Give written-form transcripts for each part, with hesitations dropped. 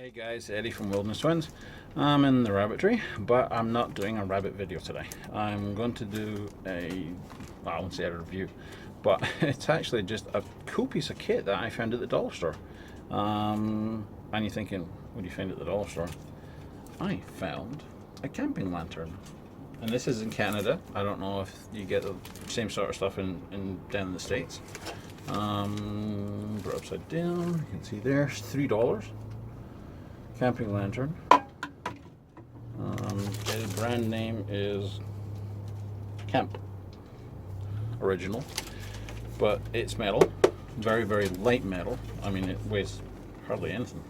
Hey guys, Eddie from Wilderness Twins. I'm in the rabbitry, but I'm not doing a rabbit video today. I'm going to do well, I won't say a review, but it's actually just a cool piece of kit that I found at the dollar store. And you're thinking, what do you find at the dollar store? I found a camping lantern. And this is in Canada. I don't know if you get the same sort of stuff down in the States. We're upside down, you can see there's $3. Camping lantern. The brand name is Kemp Original, but it's metal, very very light metal. I mean, it weighs hardly anything.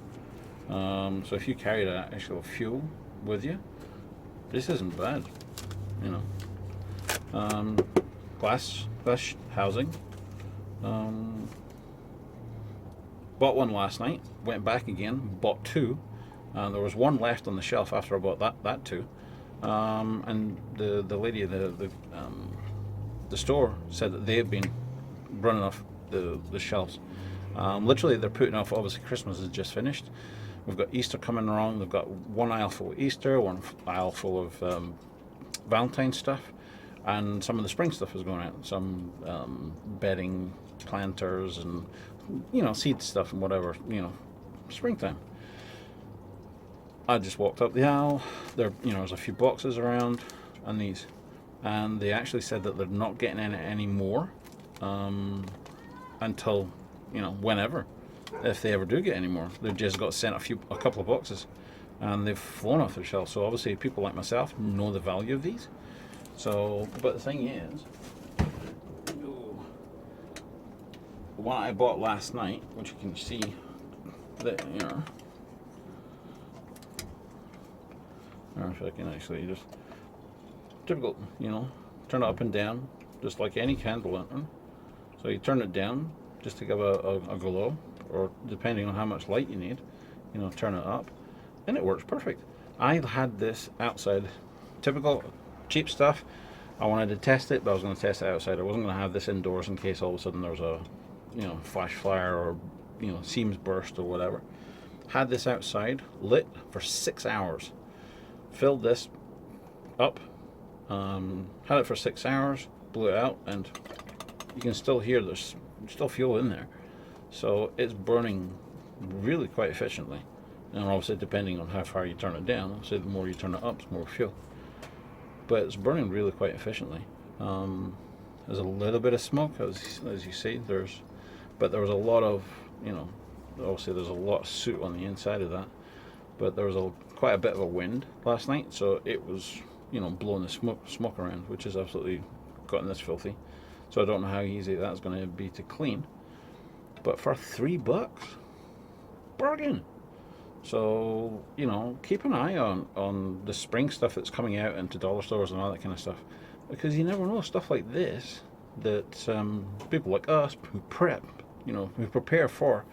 So if you carry that actual fuel with you, this isn't bad, you know. Glass housing. Bought one last night, went back again, bought two. There was one left on the shelf after I bought that two, and the lady at the store said that they have been running off the shelves. Literally, they're putting off. Obviously, Christmas is just finished. We've got Easter coming along. They've got one aisle full of Easter, one aisle full of Valentine's stuff, and some of the spring stuff is going out. Some bedding, planters, and seed stuff and whatever. Springtime. I just walked up the aisle. There's a few boxes around, and they actually said that they're not getting any more until whenever, if they ever do get any more. They've just got sent a couple of boxes, and they've flown off their shelves. So obviously, people like myself know the value of these. So, but the thing is, the one I bought last night, which you can see that if I can actually just typical, turn it up and down, just like any candle lantern. So you turn it down just to give a glow, or depending on how much light you need, turn it up, and it works perfect. I had this outside, typical cheap stuff. I wanted to test it, but I was going to test it outside. I wasn't going to have this indoors in case all of a sudden there was a flash fire or seams burst or whatever. Had this outside, lit for 6 hours. Filled this up, had it for 6 hours, blew it out, and you can still hear there's still fuel in there. So it's burning really quite efficiently. And obviously, depending on how far you turn it down, obviously the more you turn it up, the more fuel. But it's burning really quite efficiently. There's a little bit of smoke, as you see. But there was a lot of, obviously there's a lot of soot on the inside of that. But there was quite a bit of a wind last night, so it was, blowing the smoke around, which is absolutely gotten this filthy. So I don't know how easy that's going to be to clean. But for $3, bargain. So keep an eye on the spring stuff that's coming out into dollar stores and all that kind of stuff, because you never know, stuff like this that people like us who prep, who prepare for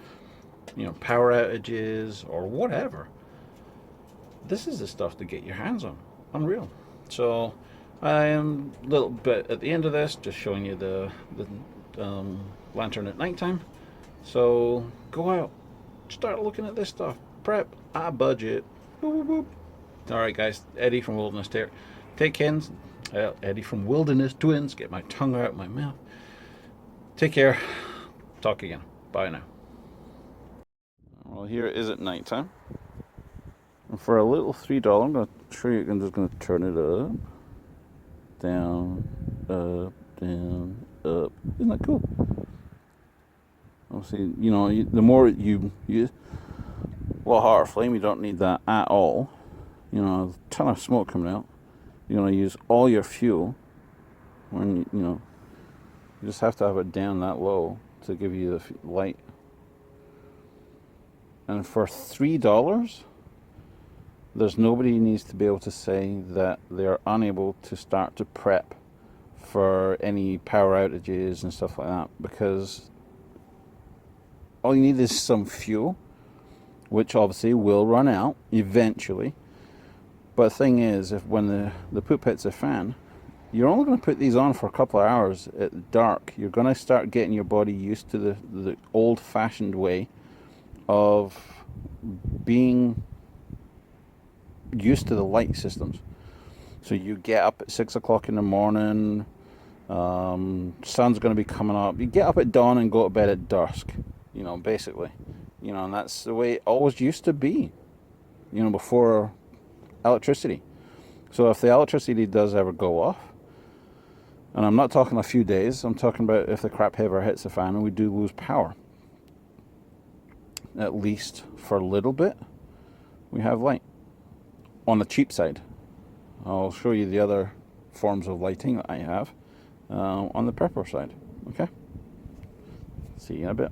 power outages or whatever. This is the stuff to get your hands on. Unreal. So I am a little bit at the end of this, just showing you the lantern at nighttime. So go out, start looking at this stuff. Prep, I budget. Boop, boop, boop. All right, guys. Eddie from Wilderness there. Take care. Eddie from Wilderness Twins. Get my tongue out my mouth. Take care. Talk again. Bye now. Well, here it is at nighttime. And for a little $3, I'm going to show you. I'm just going to turn it up, down, up. Isn't that cool? Obviously, the more you use a lot hotter flame, you don't need that at all. A ton of smoke coming out. You're going to use all your fuel when you just have to have it down that low to give you the light. And for $3, there's nobody who needs to be able to say that they're unable to start to prep for any power outages and stuff like that, because all you need is some fuel, which obviously will run out eventually. But the thing is, when the poop hits the fan, you're only going to put these on for a couple of hours at dark. You're going to start getting your body used to the old-fashioned way of being used to the light systems. So you get up at 6 o'clock in the morning, sun's going to be coming up. You get up at dawn and go to bed at dusk, basically. And that's the way it always used to be, before electricity. So if the electricity does ever go off, and I'm not talking a few days, I'm talking about if the crap ever hits the fan and we do lose power, at least for a little bit, we have light. On the cheap side, I'll show you the other forms of lighting that I have on the prepper side. Okay? See you in a bit.